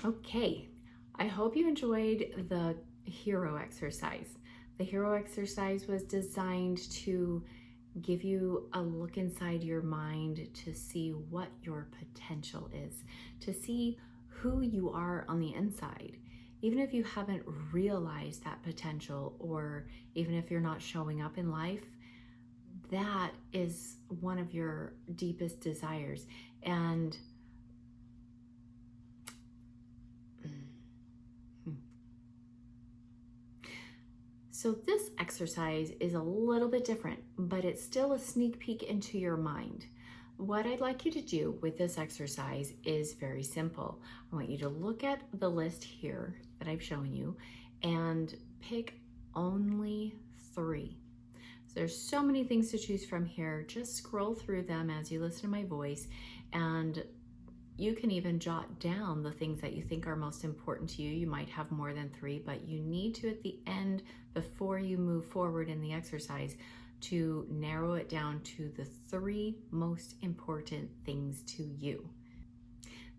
Okay, I hope you enjoyed the hero exercise. The hero exercise was designed to give you a look inside your mind to see what your potential is, to see who you are on the inside. Even if you haven't realized that potential, or even if you're not showing up in life, that is one of your deepest desires. And so this exercise is a little bit different, but it's still a sneak peek into your mind. What I'd like you to do with this exercise is very simple. I want you to look at the list here that I've shown you and pick only 3. So there's so many things to choose from here. Just scroll through them as you listen to my voice, and you can even jot down the things that you think are most important to you. You might have more than 3, but you need to, at the end, before you move forward in the exercise, to narrow it down to the 3 most important things to you.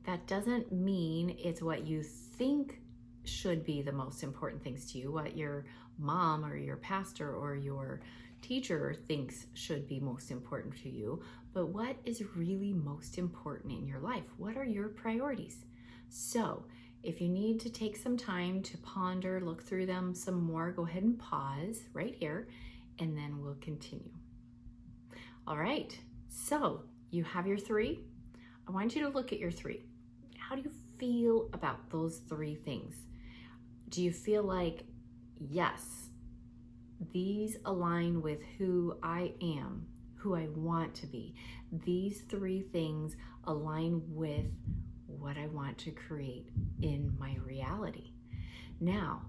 That doesn't mean it's what you think should be the most important things to you, what your mom or your pastor or your teacher thinks should be most important to you, but what is really most important in your life? What are your priorities? So if you need to take some time to ponder, look through them some more, go ahead and pause right here, and then we'll continue. All right, so you have your 3. I want you to look at your 3. How do you feel about those 3 things? Do you feel like, yes, these align with who I am, who I want to be? These 3 things align with what I want to create in my reality. Now,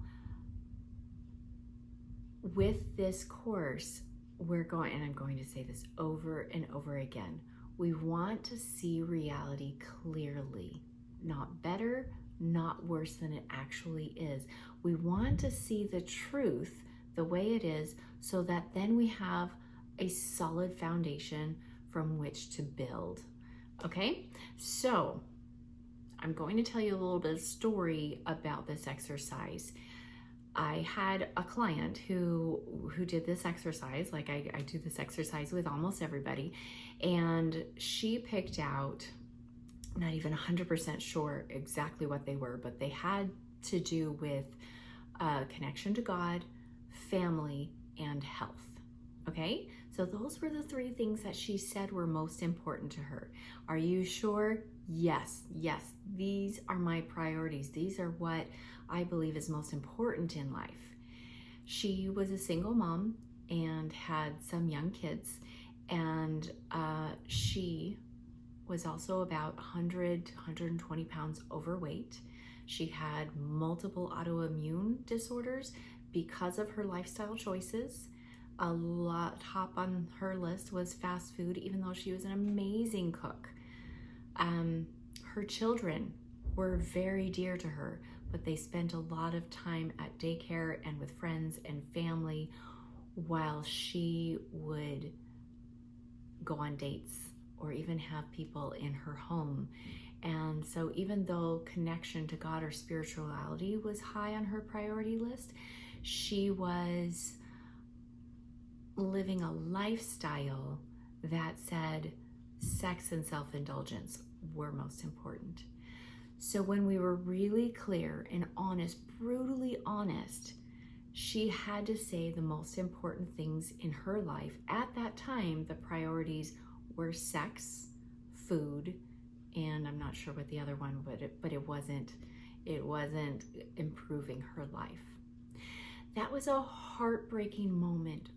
with this course, we're going, and I'm going to say this over and over again, we want to see reality clearly, not better, not worse than it actually is. We want to see the truth the way it is, so that then we have a solid foundation from which to build. Okay, so I'm going to tell you a little bit of story about this exercise. I had a client who did this exercise, like I do this exercise with almost everybody, and she picked out, not even 100% sure exactly what they were, but they had to do with connection to God, family, and health. Okay, so those were the 3 things that she said were most important to her. Are you sure? Yes, these are my priorities. These are what I believe is most important in life. She was a single mom and had some young kids, and she was also about 120 pounds overweight. She had multiple autoimmune disorders because of her lifestyle choices. A lot top on her list was fast food, even though she was an amazing cook. Her children were very dear to her, but they spent a lot of time at daycare and with friends and family, while she would go on dates or even have people in her home. And so even though connection to God or spirituality was high on her priority list, she was living a lifestyle that said sex and self-indulgence were most important. So when we were really clear and honest, brutally honest, she had to say the most important things in her life. At that time, the priorities were sex, food, and I'm not sure what the other one would, but it wasn't improving her life. That was a heartbreaking moment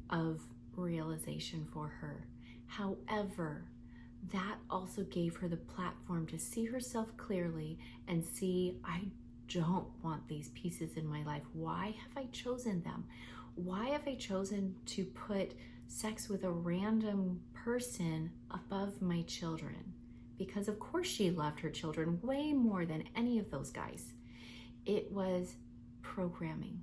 of realization for her. However, that also gave her the platform to see herself clearly and see, I don't want these pieces in my life. Why have I chosen them? Why have I chosen to put sex with a random person above my children? Because of course she loved her children way more than any of those guys. It was programming.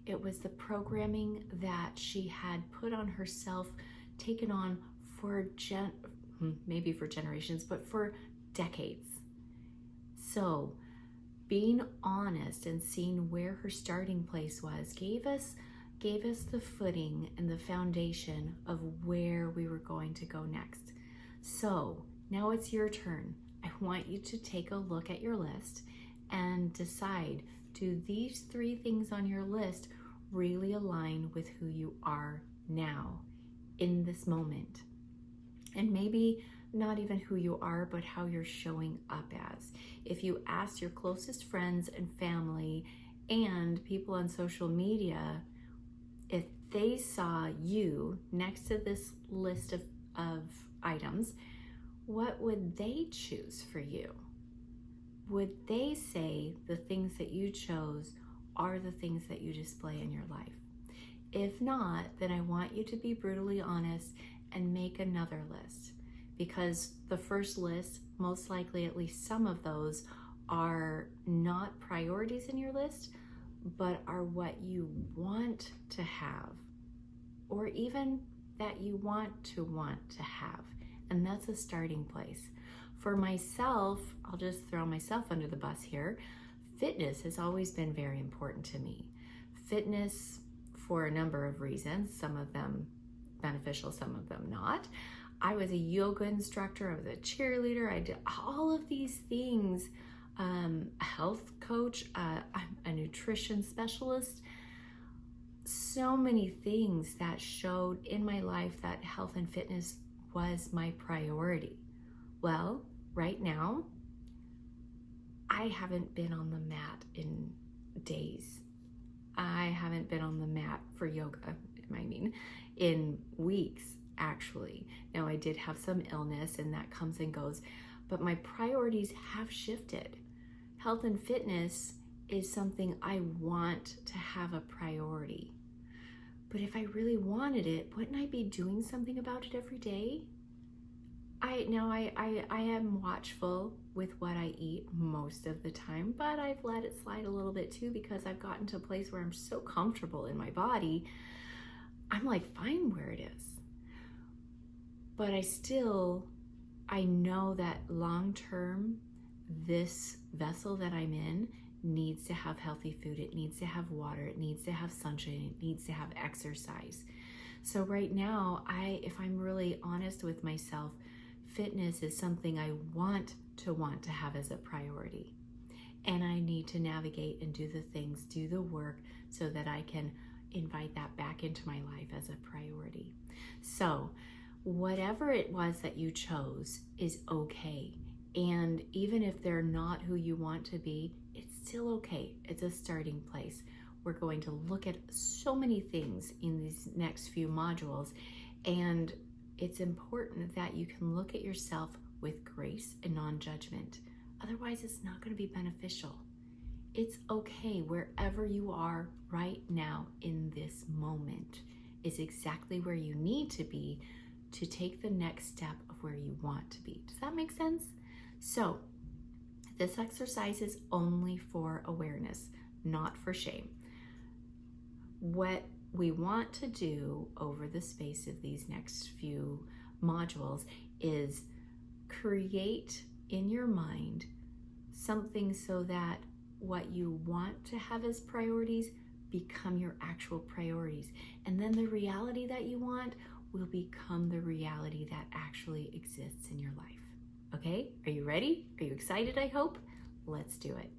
It was the programming that she had put on herself, taken on for maybe for generations, but for decades. So being honest and seeing where her starting place was gave us the footing and the foundation of where we were going to go next. So now it's your turn. I want you to take a look at your list and decide, do these 3 things on your list really align with who you are now in this moment? And maybe not even who you are, but how you're showing up as. If you ask your closest friends and family and people on social media, if they saw you next to this list of items, what would they choose for you? Would they say the things that you chose are the things that you display in your life? If not, then I want you to be brutally honest and make another list, because the first list, most likely at least some of those, are not priorities in your list, but are what you want to have, or even that you want to have. And that's a starting place. For myself, I'll just throw myself under the bus here. Fitness has always been very important to me. Fitness for a number of reasons, some of them beneficial, some of them not. I was a yoga instructor, I was a cheerleader, I did all of these things, a health coach, I'm a nutrition specialist. So many things that showed in my life that health and fitness was my priority. Well, right now, I haven't been on the mat in days. I haven't been on the mat for yoga, in weeks, actually. Now, I did have some illness and that comes and goes, but my priorities have shifted. Health and fitness is something I want to have a priority. But if I really wanted it, wouldn't I be doing something about it every day? I am watchful with what I eat most of the time, but I've let it slide a little bit too, because I've gotten to a place where I'm so comfortable in my body. I'm like fine where it is. But I know that long term, this vessel that I'm in needs to have healthy food. It needs to have water. It needs to have sunshine. It needs to have exercise. So right now, if I'm really honest with myself, fitness is something I want to have as a priority. And I need to navigate and do the things, do the work, so that I can invite that back into my life as a priority. So whatever it was that you chose is okay. And even if they're not who you want to be, it's still okay. It's a starting place. We're going to look at so many things in these next few modules, and it's important that you can look at yourself with grace and non-judgment. Otherwise, it's not going to be beneficial. It's okay wherever you are right now in this moment is exactly where you need to be to take the next step of where you want to be. Does that make sense? So this exercise is only for awareness, not for shame. What we want to do over the space of these next few modules is create in your mind something so that what you want to have as priorities become your actual priorities. And then the reality that you want will become the reality that actually exists in your life. Okay? Are you ready? Are you excited, I hope? Let's do it.